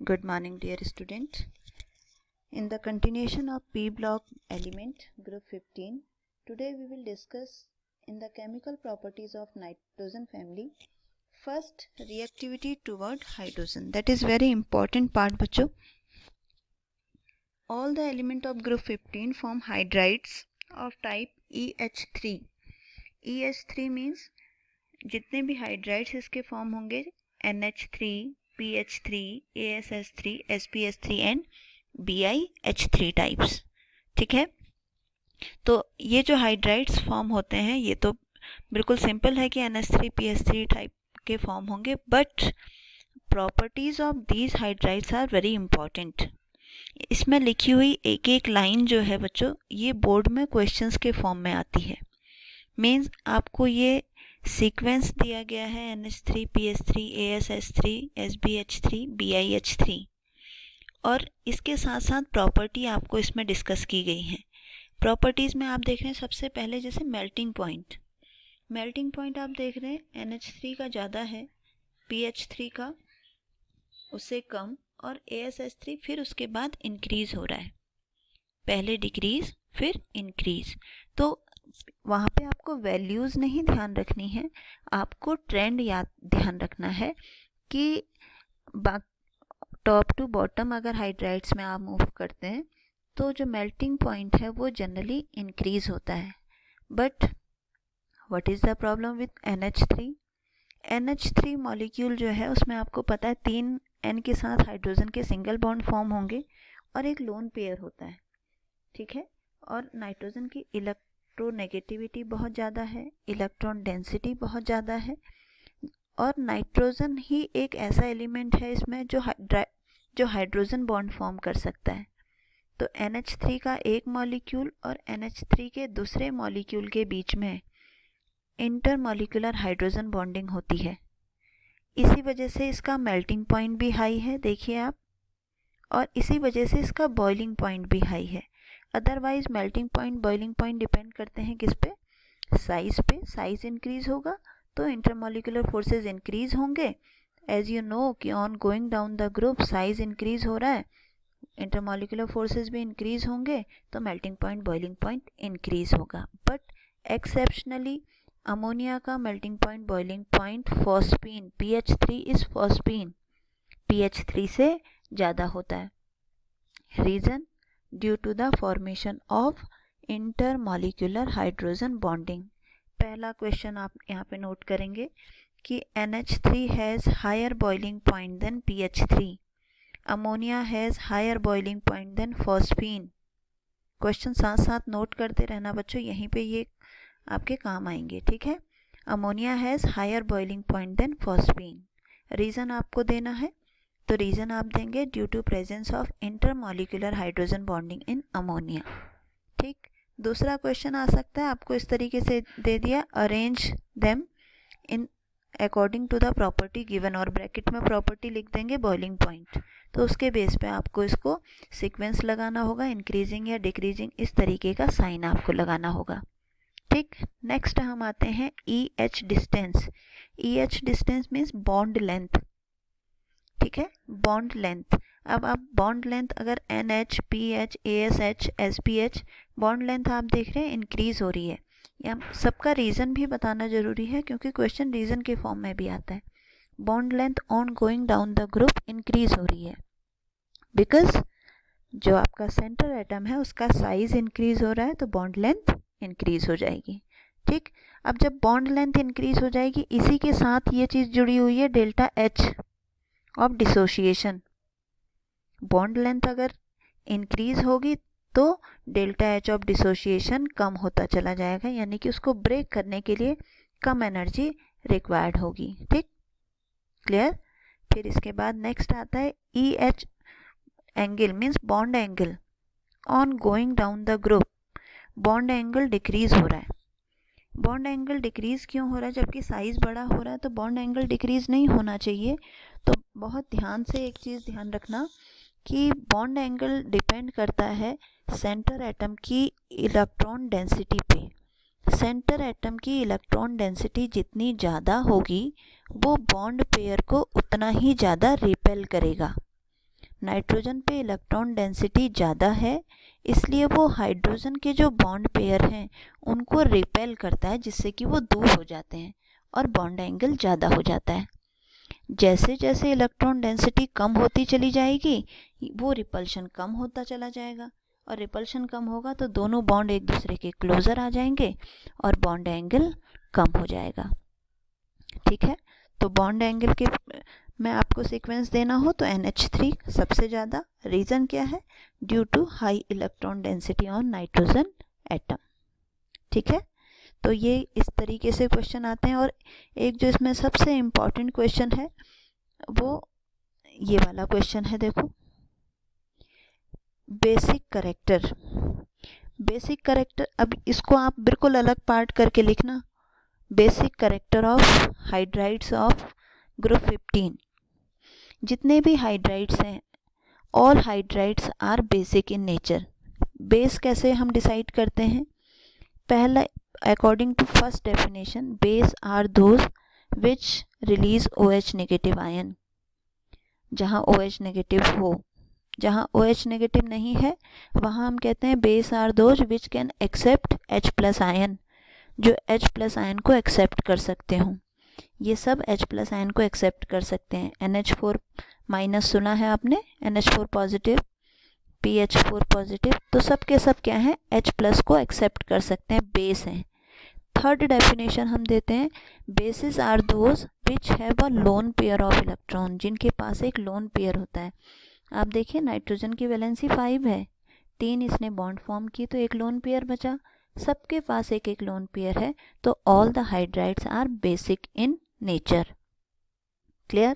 Good morning, dear student. In the continuation of P block element group 15, today we will discuss in the chemical properties of nitrogen family. First, reactivity toward hydrogen. That is very important part, बच्चों. All the element of group 15 form hydrides of type EH3. EH3 means जितने भी hydrides इसके form होंगे NH3, PH3, ASS3, SPH3 and BiH3 types. ठीक है, तो ये जो हाइड्राइड्स फॉर्म होते हैं ये तो बिल्कुल सिंपल है कि NH3, PH3 टाइप के फॉर्म होंगे, but properties of these hydrides are very important. इसमें लिखी हुई एक एक लाइन जो है बच्चों, ये बोर्ड में क्वेश्चंस के फॉर्म में आती है. मीन्स आपको ये सीक्वेंस दिया गया है NH3, PH3, ASS3, SBH3, BiH3 और इसके साथ साथ प्रॉपर्टी आपको इसमें डिस्कस की गई है. प्रॉपर्टीज़ में आप देख रहे हैं सबसे पहले जैसे मेल्टिंग पॉइंट आप देख रहे हैं NH3 का ज़्यादा है, PH3 का उससे कम और ASS3 फिर उसके बाद इंक्रीज़ हो रहा है, पहले डिक्रीज़ फिर इंक्रीज़. तो वहाँ पे आपको वैल्यूज़ नहीं ध्यान रखनी है, आपको ट्रेंड ध्यान रखना है कि टॉप टू बॉटम अगर हाइड्राइड्स में आप मूव करते हैं तो जो मेल्टिंग पॉइंट है वो जनरली इंक्रीज़ होता है. But what is the problem with NH3? NH3 molecule जो है उसमें आपको पता है 3 N के साथ हाइड्रोजन के सिंगल बॉन्ड फॉर्म होंगे और एक लोन पेयर होता है. ठीक है, और नाइट्रोजन की इलेक्ट्रोनेगेटिविटी बहुत ज़्यादा है, इलेक्ट्रॉन डेंसिटी बहुत ज़्यादा है और नाइट्रोजन ही एक ऐसा एलिमेंट है इसमें जो हाइड्रोजन बॉन्ड फॉर्म कर सकता है. तो NH3 का एक मॉलिक्यूल और NH3 के दूसरे मॉलिक्यूल के बीच में इंटरमॉलिक्यूलर हाइड्रोजन बॉन्डिंग होती है. इसी वजह से इसका मेल्टिंग पॉइंट भी हाई है, देखिए आप, और इसी वजह से इसका बॉइलिंग पॉइंट भी हाई है. Otherwise melting point, boiling point depend करते हैं किस पे? साइज पे. साइज इंक्रीज होगा तो इंटरमॉलिक्यूलर फोर्सेस इंक्रीज होंगे. एज यू नो कि on going down the group size increase हो रहा है, इंटरमॉलिक्यूलर फोर्सेस भी इंक्रीज होंगे तो melting point, boiling point increase होगा. बट एक्सेप्शनली अमोनिया का melting point, boiling point phosphine PH3 is phosphine PH3 से ज़्यादा होता है. Reason due to the formation of intermolecular hydrogen bonding. पहला क्वेश्चन आप यहाँ पे नोट करेंगे कि NH3 has higher boiling point than PH3. Ammonia has higher boiling point than phosphine. Question साथ साथ नोट करते रहना बच्चों, यहीं पे ये आपके काम आएंगे. ठीक है, ammonia has higher boiling point than phosphine. Reason आपको देना है तो रीज़न आप देंगे due to presence of intermolecular hydrogen bonding in ammonia. ठीक, दूसरा क्वेश्चन आ सकता है आपको इस तरीके से दे दिया, arrange them in according to the property given, और ब्रैकेट में प्रॉपर्टी लिख देंगे बॉइलिंग पॉइंट. तो उसके बेस पे आपको इसको सीक्वेंस लगाना होगा, इंक्रीजिंग या डिक्रीजिंग इस तरीके का साइन आपको लगाना होगा. ठीक, नेक्स्ट हम आते हैं EH distance. EH distance means bond length. ठीक है, बॉन्ड लेंथ. अब आप बॉन्ड लेंथ अगर NH, PH, ASH, SPH bond length आप देख रहे हैं इंक्रीज हो रही है. यहाँ सबका रीज़न भी बताना जरूरी है क्योंकि क्वेश्चन रीज़न के फॉर्म में भी आता है. Bond length on going down the group increase हो रही है बिकॉज जो आपका सेंटर एटम है उसका साइज इंक्रीज हो रहा है तो बॉन्ड लेंथ इंक्रीज हो जाएगी. ठीक, अब जब बॉन्ड लेंथ इंक्रीज हो जाएगी इसी के साथ ये चीज़ जुड़ी हुई है delta H of dissociation. Bond length अगर इंक्रीज होगी तो डेल्टा H ऑफ डिसोशिएशन कम होता चला जाएगा, यानी कि उसको ब्रेक करने के लिए कम एनर्जी रिक्वायर्ड होगी. ठीक, क्लियर. फिर इसके बाद नेक्स्ट आता है EH angle means bond angle on going down the group. Bond angle decrease हो रहा है. बॉन्ड एंगल डिक्रीज क्यों हो रहा है? जबकि साइज बड़ा हो रहा है तो बॉन्ड एंगल डिक्रीज नहीं होना चाहिए. तो बहुत ध्यान से एक चीज़ ध्यान रखना कि बॉन्ड एंगल डिपेंड करता है सेंटर एटम की इलेक्ट्रॉन डेंसिटी पे. सेंटर एटम की इलेक्ट्रॉन डेंसिटी जितनी ज़्यादा होगी वो बॉन्ड पेयर को उतना ही ज़्यादा रिपेल करेगा. नाइट्रोजन पे इलेक्ट्रॉन डेंसिटी ज़्यादा है, इसलिए वो हाइड्रोजन के जो बॉन्ड पेयर हैं उनको रिपेल करता है, जिससे कि वो दूर हो जाते हैं और बॉन्ड एंगल ज़्यादा हो जाता है। जैसे जैसे इलेक्ट्रॉन डेंसिटी कम होती चली जाएगी वो रिपल्शन कम होता चला जाएगा, और रिपल्शन कम होगा तो दोनों बॉन्ड एक दूसरे के क्लोज़र आ जाएंगे और बॉन्ड एंगल कम हो जाएगा। ठीक है, तो बॉन्ड एंगल के मैं आपको सीक्वेंस देना हो तो NH3 सबसे ज़्यादा। रीज़न क्या है? Due to high electron density on nitrogen atom. ठीक है, तो ये इस तरीके से क्वेश्चन आते हैं। और एक जो इसमें सबसे इम्पॉर्टेंट क्वेश्चन है वो ये वाला क्वेश्चन है, देखो, बेसिक करेक्टर। बेसिक करेक्टर, अब इसको आप बिल्कुल अलग पार्ट करके लिखना। Basic character of hydrides of group 15। जितने भी हाइड्राइड्स हैं, all hydrides are basic in nature. Base कैसे हम डिसाइड करते हैं? पहला, according to first definition, base are those which release OH negative ion. जहाँ OH नेगेटिव हो, जहाँ OH नेगेटिव नहीं है वहाँ हम कहते हैं base are those which can accept H+ ion, जो H+ आयन को एक्सेप्ट कर सकते हों। ये सब H+ आयन को एक्सेप्ट कर सकते हैं। NH4- सुना है आपने, NH4 पॉजिटिव, PH4 पॉजिटिव, तो सब के सब क्या हैं? H+ को एक्सेप्ट कर सकते हैं, बेस हैं। थर्ड डेफिनेशन हम देते हैं, bases are those which have a lone pair of electron, जिनके पास एक लोन पेयर होता है। आप देखिए नाइट्रोजन की वैलेंसी 5 है, 3 इसने बॉन्ड फॉर्म की तो एक लोन पेयर बचा, सबके पास एक एक लोन पेयर है, तो all the hydrides are basic in nature. Clear?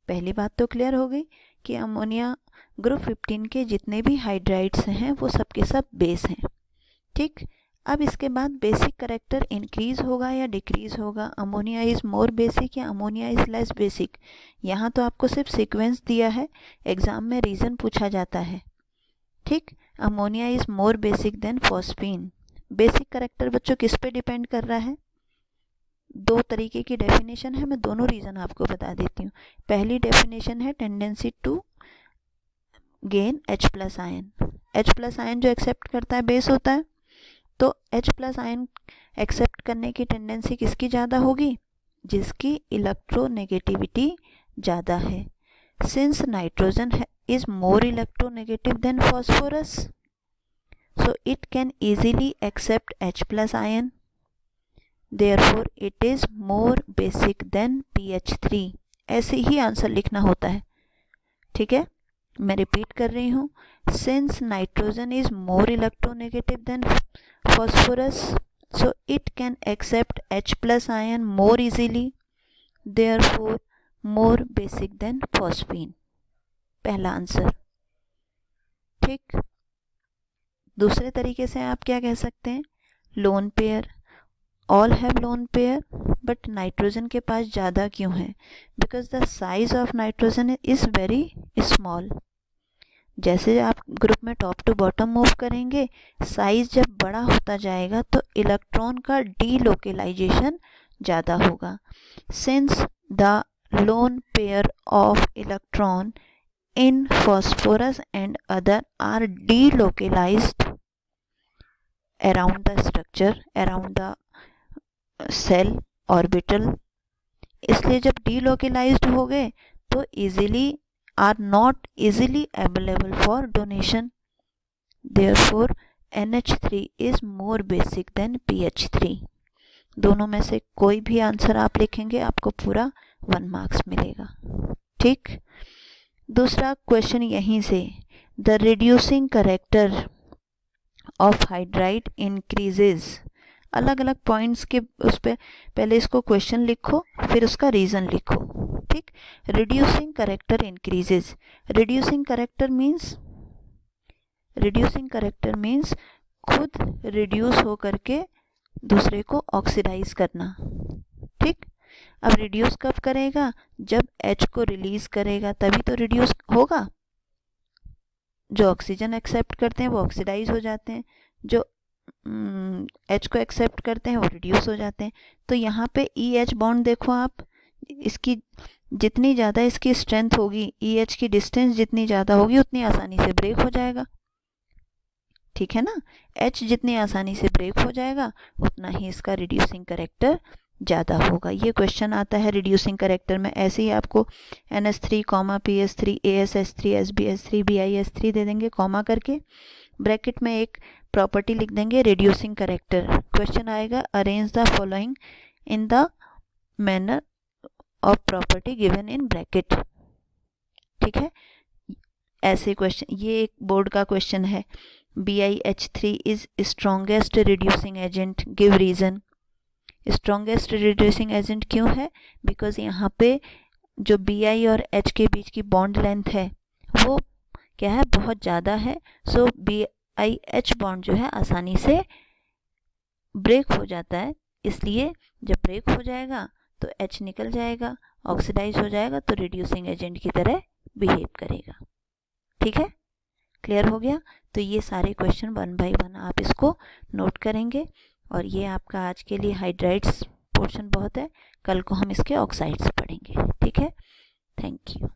पहली बात तो क्लियर हो गई कि अमोनिया ग्रुप 15 के जितने भी हाइड्राइड्स हैं वो सब के सब बेस हैं। ठीक, अब इसके बाद बेसिक करेक्टर इंक्रीज होगा या डिक्रीज होगा? अमोनिया इज़ मोर बेसिक या अमोनिया इज़ लेस बेसिक? यहाँ तो आपको सिर्फ सीक्वेंस दिया है, एग्जाम में रीज़न पूछा जाता है। ठीक, ammonia is more basic than phosphine. Basic character बच्चों किस पे डिपेंड कर रहा है? दो तरीके की डेफिनेशन है, मैं दोनों रीज़न आपको बता देती हूँ। पहली डेफिनेशन है tendency to gain H+ ion. H+ ion जो एक्सेप्ट करता है बेस होता है, तो H+ आयन एक्सेप्ट करने की टेंडेंसी किसकी ज़्यादा होगी? जिसकी इलेक्ट्रोनेगेटिविटी ज़्यादा है। Since nitrogen is more electronegative than phosphorus, so it can easily accept H+ ion, therefore it is more basic than PH3। ऐसे ही आंसर लिखना होता है। ठीक है, मैं रिपीट कर रही हूँ, since nitrogen is more electronegative then phosphorus, so it can accept H+ ion more easily, therefore more basic than phosphine। पहला आंसर। ठीक, दूसरे तरीके से आप क्या कह सकते हैं? Lone pair, all have lone pair, but nitrogen के पास ज़्यादा क्यों है? Because the size of nitrogen is very small. जैसे आप ग्रुप में टॉप टू बॉटम मूव करेंगे, साइज जब बड़ा होता जाएगा तो इलेक्ट्रॉन का डीलोकेलाइजेशन ज़्यादा होगा। Since the lone pair of electron in phosphorus and other are delocalised around the structure, around the cell orbital, इसलिए जब डीलोकेलाइज्ड हो गए तो easily are not easily available for donation, therefore NH3 is more basic than PH3। दोनों में से कोई भी आंसर आप लिखेंगे आपको पूरा 1 मार्क्स मिलेगा। ठीक, दूसरा क्वेश्चन यहीं से, the reducing character of hydride increases. अलग अलग पॉइंट्स के उस पर पहले इसको क्वेश्चन लिखो, फिर उसका रीज़न लिखो। ठीक, reducing character increases. Reducing character means खुद रिड्यूस हो करके दूसरे को ऑक्सीडाइज करना। ठीक, अब रिड्यूस कब करेगा? जब H को रिलीज करेगा तभी तो रिड्यूस होगा। जो ऑक्सीजन एक्सेप्ट करते हैं वो ऑक्सीडाइज हो जाते हैं, जो H को एक्सेप्ट करते हैं वो रिड्यूस हो जाते हैं। तो यहाँ पे EH बॉन्ड देखो आप, इसकी जितनी ज़्यादा इसकी स्ट्रेंथ होगी, EH की डिस्टेंस जितनी ज़्यादा होगी उतनी आसानी से ब्रेक हो जाएगा, ठीक है ना। H जितनी आसानी से ब्रेक हो जाएगा उतना ही इसका रिड्यूसिंग करेक्टर ज़्यादा होगा। ये क्वेश्चन आता है रिड्यूसिंग करेक्टर में, ऐसे ही आपको NH3, PS3, ASH3, SbH3, BiH3 दे देंगे कॉमा करके, ब्रैकेट में एक प्रॉपर्टी लिख देंगे रिड्यूसिंग करेक्टर। क्वेश्चन आएगा arrange the following in the manner of property given in bracket, ठीक है। ऐसे क्वेश्चन, ये एक बोर्ड का क्वेश्चन है। BiH3 is strongest reducing agent, give reason. Strongest reducing agent क्यों है? बिकॉज यहाँ पे जो Bi और H के बीच की बॉन्ड लेंथ है वो क्या है, बहुत ज़्यादा है। सो BiH बॉन्ड जो है आसानी से ब्रेक हो जाता है, इसलिए जब ब्रेक हो जाएगा तो H निकल जाएगा, ऑक्सीडाइज हो जाएगा, तो रिड्यूसिंग एजेंट की तरह बिहेव करेगा, ठीक है। क्लियर हो गया? तो ये सारे क्वेश्चन 1 बाय 1 आप इसको नोट करेंगे। और ये आपका आज के लिए हाइड्राइड्स पोर्शन बहुत है, कल को हम इसके ऑक्साइड्स पढ़ेंगे, ठीक है। Thank you.